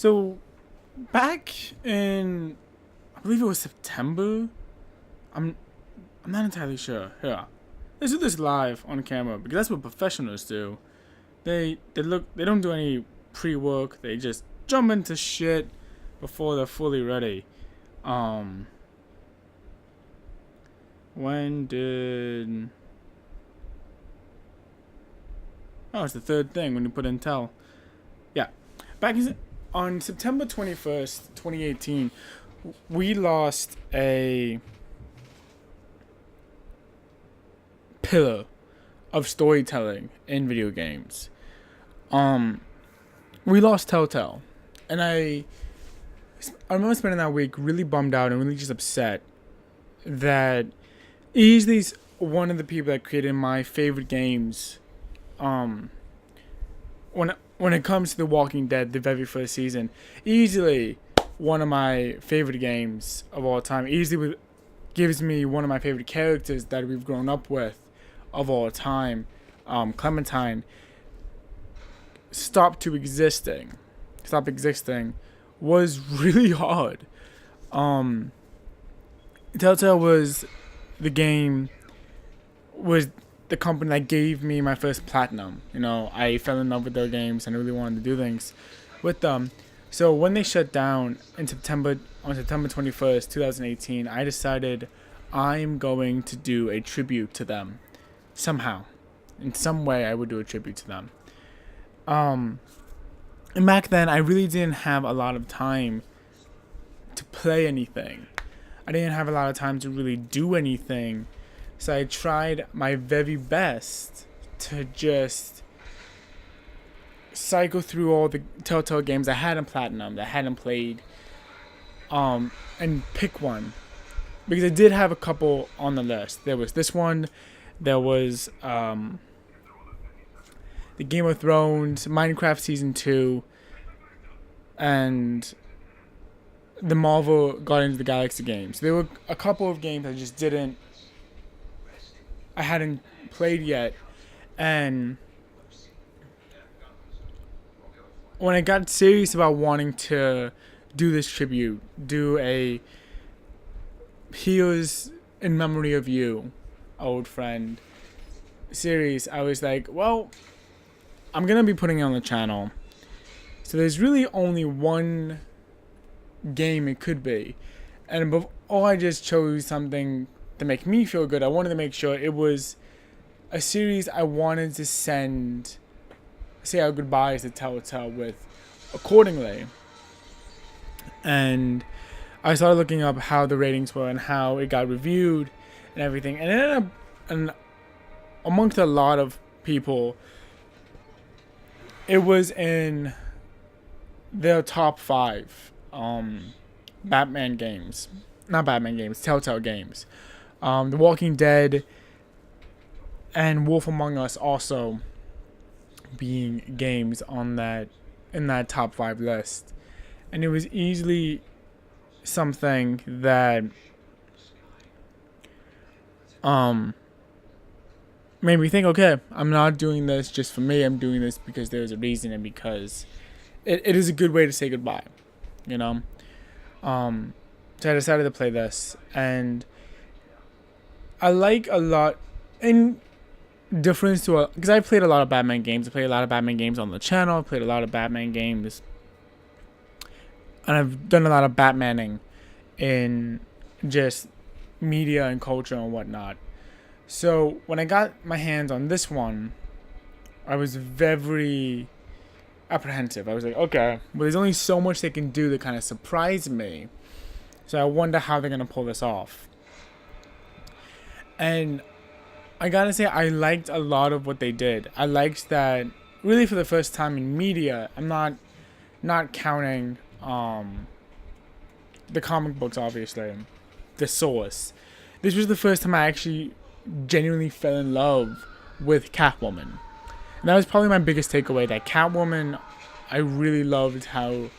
So back in, I believe it was September. I'm I'm not entirely sure. Here, let's do this live on camera because that's what professionals do. They don't do any pre-work. They just jump into shit before they're fully ready. Um, when did? Oh, it's the third thing when you put in tell. Yeah, back on September 21st, 2018, we lost a pillar of storytelling in video games. We lost Telltale, and I remember spending that week really bummed out and really just upset that he's one of the people that created my favorite games. When it comes to The Walking Dead, the very first season, easily one of my favorite games of all time. Easily gives me one of my favorite characters that we've grown up with of all time. Clementine stop existing was really hard. Telltale was the company that gave me my first platinum. I fell in love with their games and I really wanted to do things with them. So when they shut down on September 21st, 2018, I decided I'm going to do a tribute to them somehow. In some way, I would do a tribute to them. And back then, I really didn't have a lot of time to play anything. I didn't have a lot of time to really do anything. So I tried my very best to just cycle through all the Telltale games I hadn't platinum, that I hadn't played, and pick one. Because I did have a couple on the list. There was this one, there was the Game of Thrones, Minecraft Season 2, and the Marvel Guardians of the Galaxy games. There were a couple of games I hadn't played yet, and when I got serious about wanting to do this tribute, do a Here's in Memory of You, Old Friend series, I was like, well, I'm gonna be putting it on the channel, so there's really only one game it could be, and above all, I just chose something to make me feel good. I wanted to make sure it was a series I wanted to say our goodbyes to Telltale with accordingly. And I started looking up how the ratings were and how it got reviewed and everything. And it ended up, and amongst a lot of people, it was in their top 5 Batman games. Not Batman games, Telltale games. The Walking Dead and Wolf Among Us also being games in that top 5 list. And it was easily something that made me think, okay, I'm not doing this just for me, I'm doing this because there's a reason and because it is a good way to say goodbye, So I decided to play this, and I like a lot in difference to because I played a lot of Batman games. I played a lot of Batman games on the channel. I played a lot of Batman games, and I've done a lot of Batmaning in just media and culture and whatnot. So when I got my hands on this one, I was very apprehensive. I was like, okay, well, there's only so much they can do to kind of surprise me. So I wonder how they're gonna pull this off. And I gotta say, I liked a lot of what they did. I liked that really for the first time in media. I'm not counting the comic books, obviously, the source. This was the first time I actually genuinely fell in love with Catwoman. And that was probably my biggest takeaway, that Catwoman, I really loved how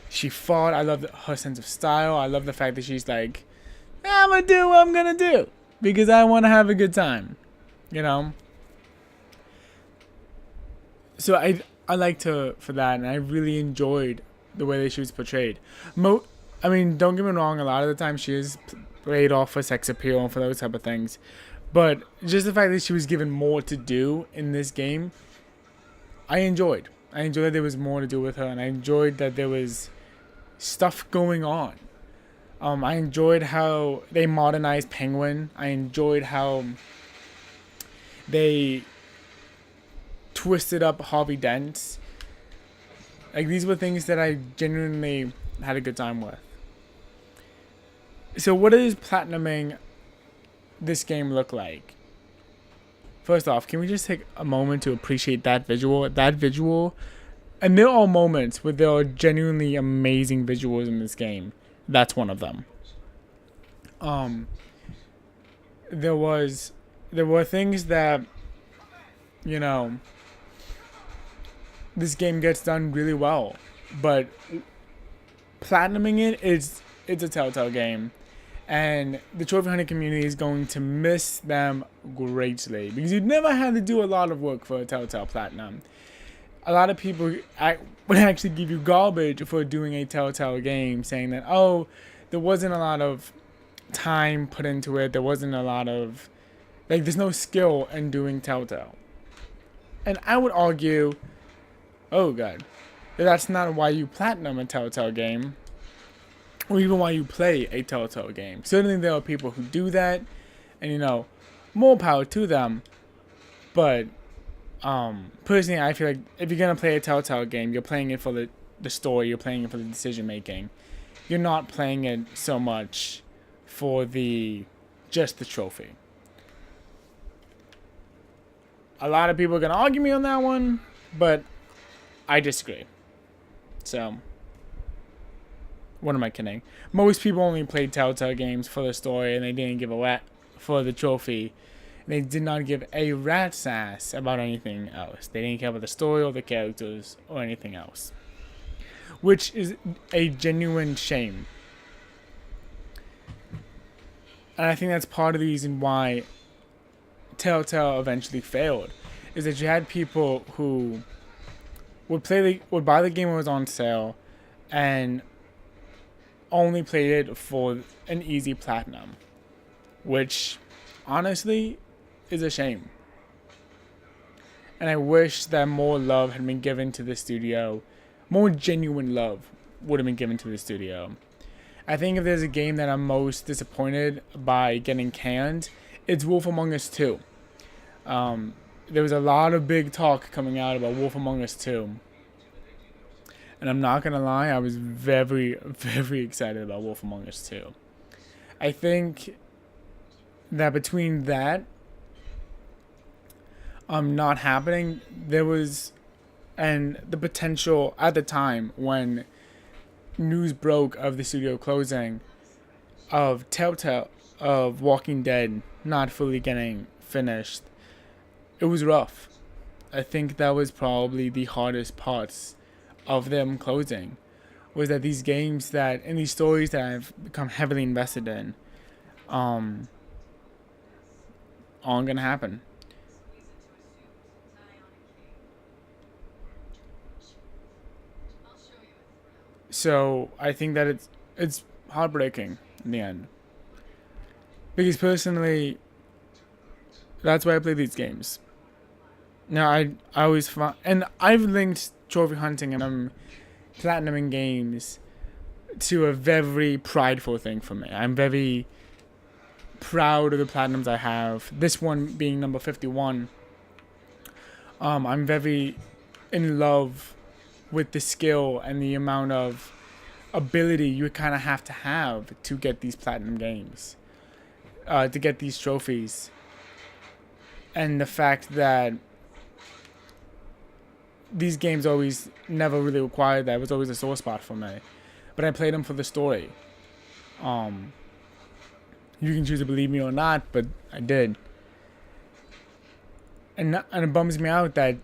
she fought. I loved her sense of style. I love the fact that she's like, I'm gonna do what I'm gonna do because I want to have a good time, So I liked her for that, and I really enjoyed the way that she was portrayed. I mean, don't get me wrong. A lot of the time, she is played off for sex appeal and for those type of things. But just the fact that she was given more to do in this game, I enjoyed. I enjoyed that there was more to do with her, and I enjoyed that there was stuff going on. I enjoyed how they modernized Penguin. I enjoyed how they twisted up Harvey Dent. Like, these were things that I genuinely had a good time with. So what does platinuming this game look like? First off, can we just take a moment to appreciate that visual? That visual, and there are moments where there are genuinely amazing visuals in this game. That's one of them. There were things that, you know, this game gets done really well, but platinuming it's a Telltale game, and the trophy hunting community is going to miss them greatly because you never had to do a lot of work for a Telltale Platinum. A lot of people would actually give you garbage for doing a Telltale game, saying that, oh, there wasn't a lot of time put into it. There wasn't a lot of, like, there's no skill in doing Telltale. And I would argue, oh god, that's not why you platinum a Telltale game, or even why you play a Telltale game. Certainly there are people who do that, and, you know, more power to them. But personally, I feel like if you're gonna play a Telltale game, you're playing it for the story, you're playing it for the decision making. You're not playing it so much for just the trophy. A lot of people are gonna argue me on that one, but I disagree. So, what am I kidding? Most people only played Telltale games for the story, and they didn't give a rat for the trophy. They did not give a rat's ass about anything else. They didn't care about the story or the characters or anything else, which is a genuine shame. And I think that's part of the reason why Telltale eventually failed, is that you had people who would buy the game when it was on sale, and only played it for an easy platinum, which honestly is a shame. And I wish that more love had been given to the studio, more genuine love would have been given to the studio. I think if there's a game that I'm most disappointed by getting canned, it's Wolf Among Us 2. There was a lot of big talk coming out about Wolf Among Us 2. And I'm not going to lie, I was very, very excited about Wolf Among Us 2. I think that between that not happening, there was, and the potential at the time when news broke of the studio closing, of Telltale, of Walking Dead not fully getting finished, it was rough. I think that was probably the hardest parts of them closing, was that these games that, and these stories that I've become heavily invested in, aren't gonna happen. So I think that it's heartbreaking in the end, because personally, that's why I play these games. Now I always find, and I've linked trophy hunting and platinuming games to a very prideful thing for me. I'm very proud of the platinums I have. This one being number 51. I'm very in love with the skill and the amount of ability you kind of have to get these platinum games, to get these trophies, and the fact that these games always never really required that. It was always a sore spot for me, but I played them for the story. You can choose to believe me or not, but I did. And it bums me out that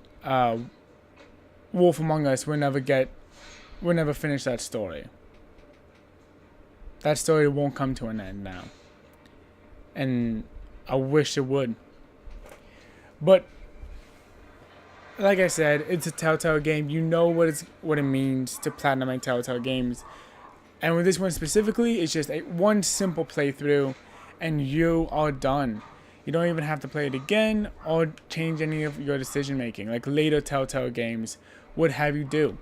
Wolf Among Us will never finish that story. That story won't come to an end now, and I wish it would. But like I said, it's a Telltale game. You know what it means to platinum a Telltale games. And with this one specifically, it's just one simple playthrough, and you are done. You don't even have to play it again or change any of your decision making, like later Telltale games would have you do.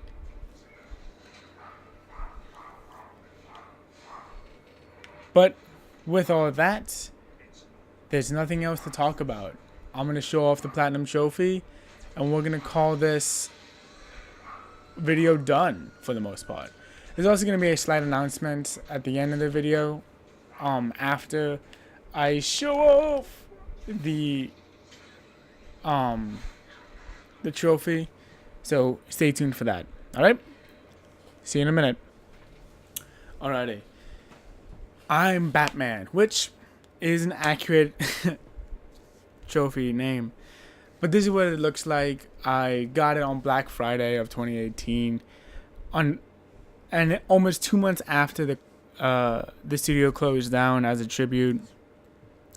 But with all of that, there's nothing else to talk about. I'm going to show off the Platinum Trophy, and we're going to call this video done for the most part. There's also going to be a slight announcement at the end of the video after I show off the trophy. So stay tuned for that. All right? See you in a minute. Alrighty. I'm Batman, which is an accurate trophy name. But this is what it looks like. I got it on Black Friday of 2018, and almost 2 months after the studio closed down as a tribute.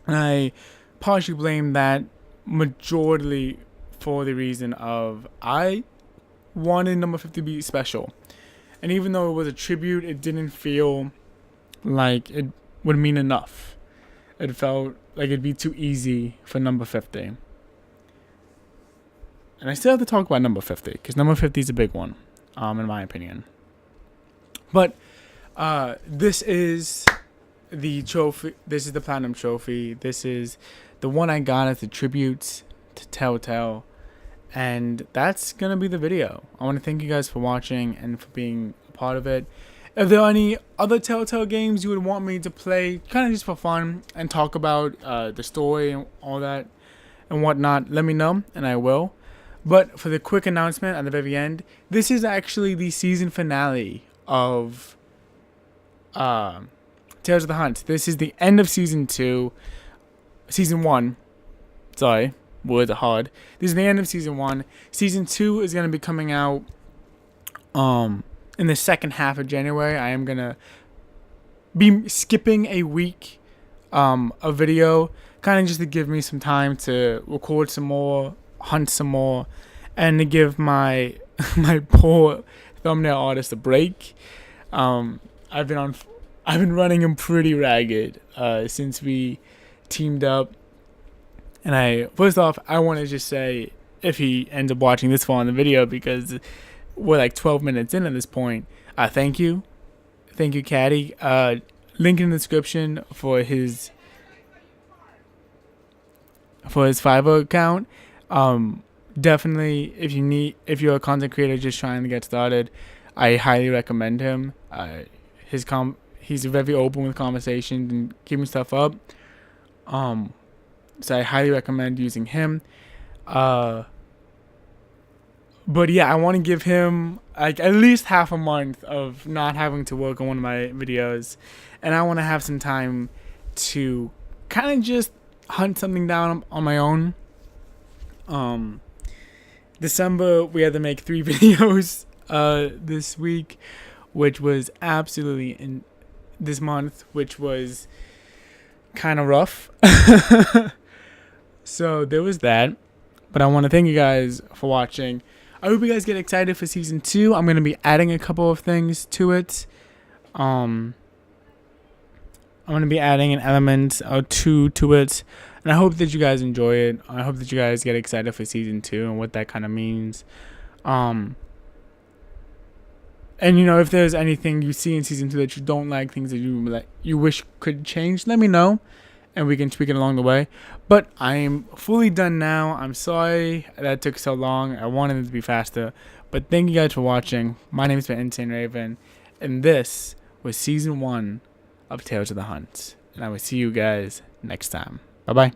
And I partially blame that majorly for the reason of I wanted number 50 to be special. And even though it was a tribute, it didn't feel like it would mean enough. It felt like it'd be too easy for number 50. And I still have to talk about number 50, because number 50 is a big one, in my opinion. But this is the trophy. This is the Platinum Trophy. This is the one I got as a tribute to Telltale. And that's going to be the video. I want to thank you guys for watching and for being a part of it. If there are any other Telltale games you would want me to play, kind of just for fun, and talk about the story and all that and whatnot, let me know, and I will. But for the quick announcement at the very end, this is actually the season finale of Tales of the Hunt. This is the end of season 1. Sorry, words are hard. This is the end of season 1. Season 2 is going to be coming out in the second half of January. I am going to be skipping a week of video, kind of just to give me some time to record some more, hunt some more, and to give my poor thumbnail artist a break. I've been running him pretty ragged since we teamed up. And first off, I want to just say, if he ends up watching this far in the video, because we're like 12 minutes in at this point, thank you, Caddy. Link in the description for his Fiverr account. Definitely, if you're a content creator just trying to get started, I highly recommend him. He's very open with conversations and keeping stuff up. So I highly recommend using him. But yeah, I want to give him like at least half a month of not having to work on one of my videos, and I want to have some time to kind of just hunt something down on my own. December, we had to make 3 videos this week, which was absolutely in this month, which was kind of rough. So there was that. But I want to thank you guys for watching. I hope you guys get excited for season 2. I'm going to be adding a couple of things to it. I'm going to be adding an element or 2 to it. And I hope that you guys enjoy it. I hope that you guys get excited for season 2 and what that kind of means. And if there's anything you see in season 2 that you don't like, things that you wish could change, let me know, and we can tweak it along the way. But I am fully done now. I'm sorry that took so long. I wanted it to be faster. But thank you guys for watching. My name has been Insane Raven, and this was season 1 of Tales of the Hunt. And I will see you guys next time. Bye-bye.